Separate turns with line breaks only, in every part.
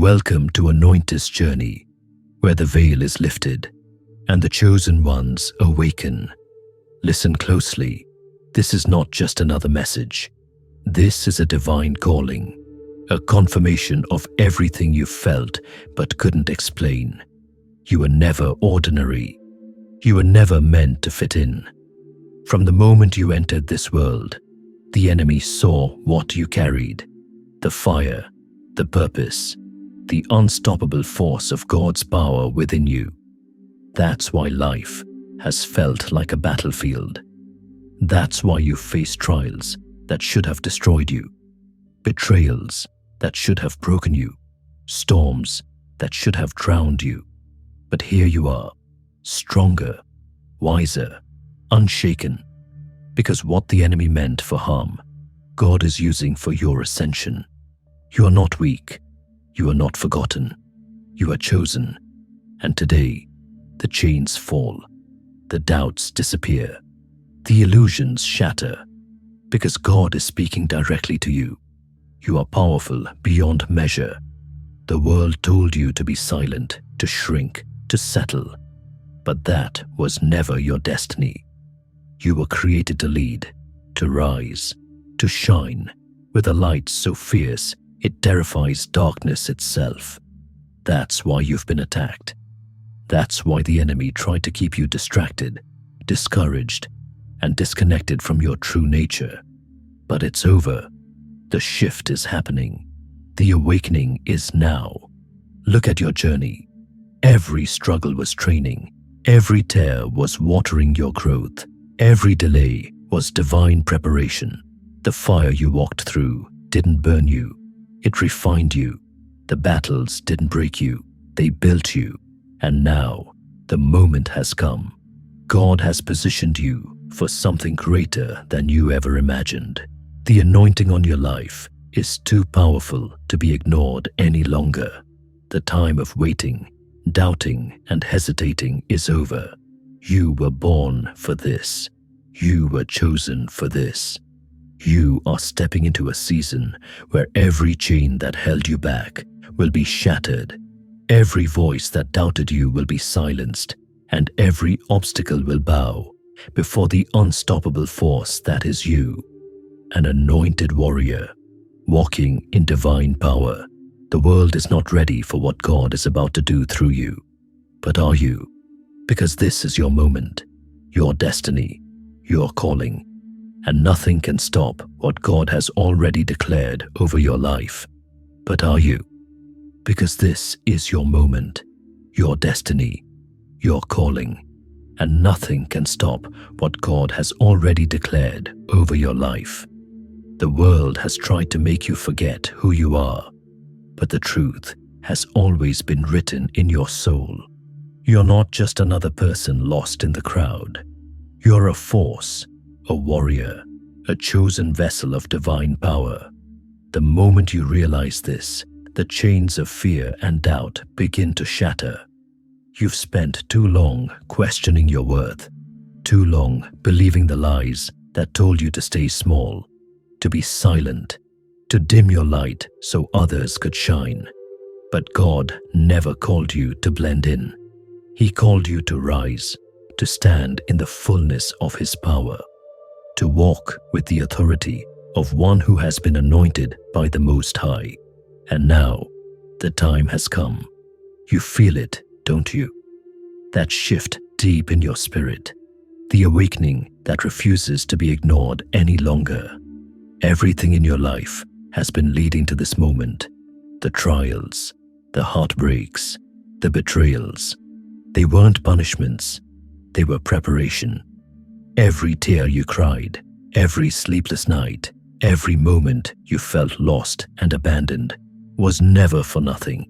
Welcome to Anointed's journey, where the veil is lifted and the chosen ones awaken. Listen closely. This is not just another message. This is a divine calling, a confirmation of everything you felt but couldn't explain. You were never ordinary. You were never meant to fit in. From the moment you entered this world, the enemy saw what you carried: the fire, the purpose, the unstoppable force of God's power within you. That's why life has felt like a battlefield. That's why you face trials that should have destroyed you, betrayals that should have broken you, storms that should have drowned you. But here you are, stronger, wiser, unshaken, because what the enemy meant for harm, God is using for your ascension. You are not weak. You are not forgotten. You are chosen. And today, the chains fall, the doubts disappear, the illusions shatter, because God is speaking directly to you. You are powerful beyond measure. The world told you to be silent, to shrink, to settle, but that was never your destiny. You were created to lead, to rise, to shine, with a light so fierce it terrifies darkness itself. That's why you've been attacked. That's why the enemy tried to keep you distracted, discouraged, and disconnected from your true nature. But it's over. The shift is happening. The awakening is now. Look at your journey. Every struggle was training. Every tear was watering your growth. Every delay was divine preparation. The fire you walked through didn't burn you. It refined you. The battles didn't break you. They built you. And now, the moment has come. God has positioned you for something greater than you ever imagined. The anointing on your life is too powerful to be ignored any longer. The time of waiting, doubting, and hesitating is over. You were born for this. You were chosen for this. You are stepping into a season where every chain that held you back will be shattered. Every voice that doubted you will be silenced, and every obstacle will bow before the unstoppable force that is you. An anointed warrior, walking in divine power. The world is not ready for what God is about to do through you. But are you? Because this is your moment, your destiny, your calling, and nothing can stop what God has already declared over your life. But are you? Because this is your moment, your destiny, your calling, and nothing can stop what God has already declared over your life. The world has tried to make you forget who you are, but the truth has always been written in your soul. You're not just another person lost in the crowd. You're a force, a warrior, a chosen vessel of divine power. The moment you realize this, the chains of fear and doubt begin to shatter. You've spent too long questioning your worth, too long believing the lies that told you to stay small, to be silent, to dim your light so others could shine. But God never called you to blend in. He called you to rise, to stand in the fullness of His power, to walk with the authority of one who has been anointed by the Most High. And now, the time has come. You feel it, don't you? That shift deep in your spirit, the awakening that refuses to be ignored any longer. Everything in your life has been leading to this moment. The trials, the heartbreaks, the betrayals. They weren't punishments, they were preparation. Every tear you cried, every sleepless night, every moment you felt lost and abandoned was never for nothing.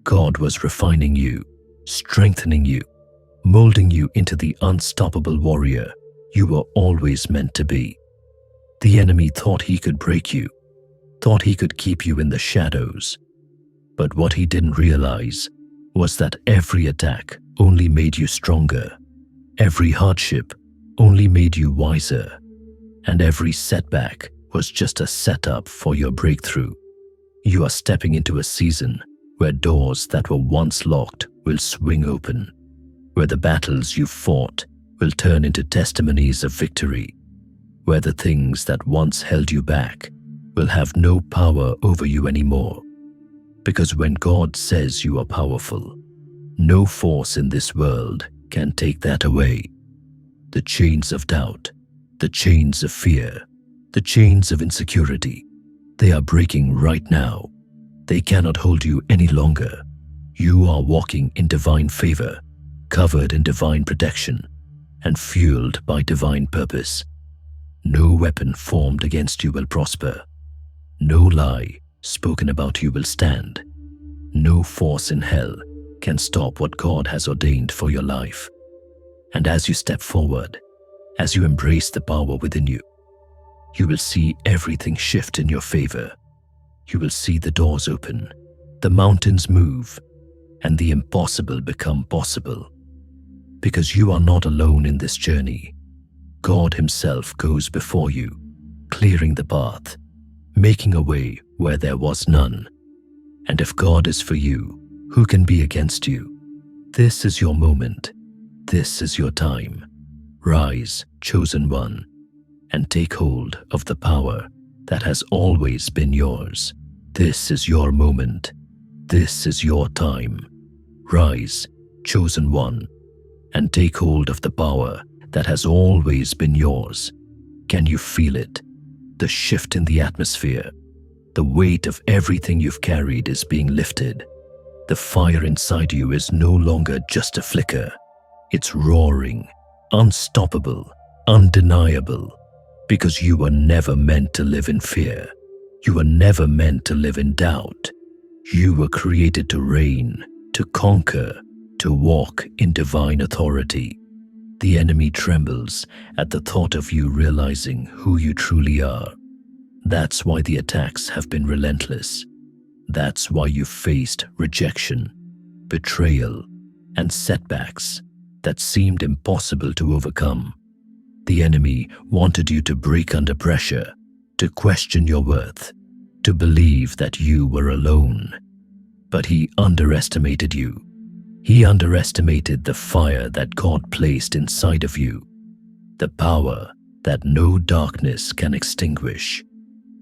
God was refining you, strengthening you, molding you into the unstoppable warrior you were always meant to be. The enemy thought he could break you, thought he could keep you in the shadows. But what he didn't realize was that every attack only made you stronger. Every hardship only made you wiser. And every setback was just a setup for your breakthrough. You are stepping into a season where doors that were once locked will swing open, where the battles you fought will turn into testimonies of victory, where the things that once held you back will have no power over you anymore. Because when God says you are powerful, no force in this world can take that away. The chains of doubt, the chains of fear, the chains of insecurity, they are breaking right now. They cannot hold you any longer. You are walking in divine favor, covered in divine protection, and fueled by divine purpose. No weapon formed against you will prosper. No lie spoken about you will stand. No force in hell can stop what God has ordained for your life. And as you step forward, as you embrace the power within you, you will see everything shift in your favor. You will see the doors open, the mountains move, and the impossible become possible. Because you are not alone in this journey. God Himself goes before you, clearing the path, making a way where there was none. And if God is for you, who can be against you? This is your moment. This is your time. Rise, chosen one, and take hold of the power that has always been yours. This is your moment. This is your time. Rise, chosen one, and take hold of the power that has always been yours. Can you feel it? The shift in the atmosphere. The weight of everything you've carried is being lifted. The fire inside you is no longer just a flicker. It's roaring, unstoppable, undeniable. Because you were never meant to live in fear. You were never meant to live in doubt. You were created to reign, to conquer, to walk in divine authority. The enemy trembles at the thought of you realizing who you truly are. That's why the attacks have been relentless. That's why you faced rejection, betrayal, and setbacks that seemed impossible to overcome. The enemy wanted you to break under pressure, to question your worth, to believe that you were alone. But he underestimated you. He underestimated the fire that God placed inside of you, the power that no darkness can extinguish.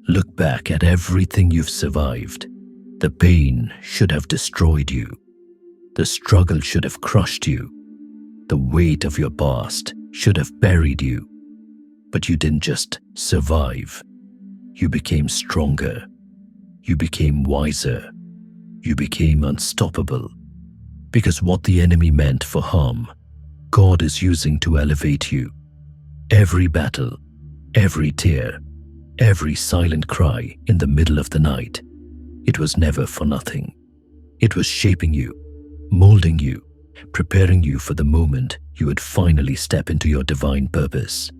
Look back at everything you've survived. The pain should have destroyed you. The struggle should have crushed you. The weight of your past should have buried you. But you didn't just survive. You became stronger. You became wiser. You became unstoppable. Because what the enemy meant for harm, God is using to elevate you. Every battle, every tear, every silent cry in the middle of the night, it was never for nothing. It was shaping you, molding you, preparing you for the moment you would finally step into your divine purpose.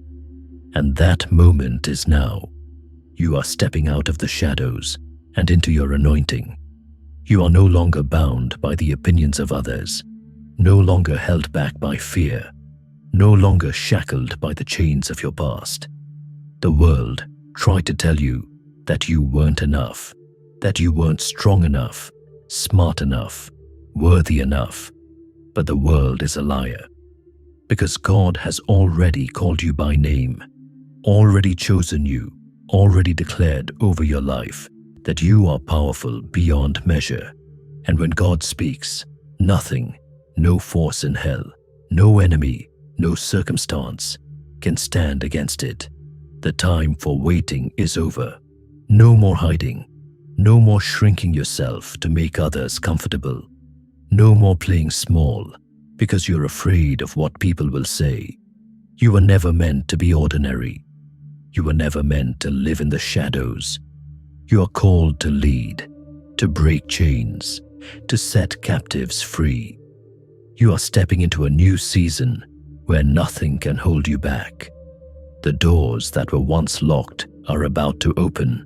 And that moment is now. You are stepping out of the shadows and into your anointing. You are no longer bound by the opinions of others, no longer held back by fear, no longer shackled by the chains of your past. The world tried to tell you that you weren't enough, that you weren't strong enough, smart enough, worthy enough. But the world is a liar. Because God has already called you by name, already chosen you, already declared over your life that you are powerful beyond measure. And when God speaks, nothing, no force in hell, no enemy, no circumstance can stand against it. The time for waiting is over. No more hiding. No more shrinking yourself to make others comfortable. No more playing small because you're afraid of what people will say. You were never meant to be ordinary. You were never meant to live in the shadows. You are called to lead, to break chains, to set captives free. You are stepping into a new season where nothing can hold you back. The doors that were once locked are about to open.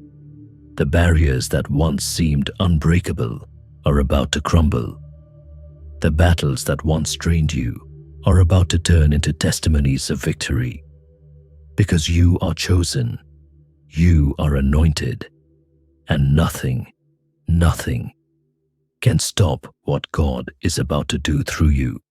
The barriers that once seemed unbreakable are about to crumble. The battles that once drained you are about to turn into testimonies of victory. Because you are chosen, you are anointed, and nothing can stop what God is about to do through you.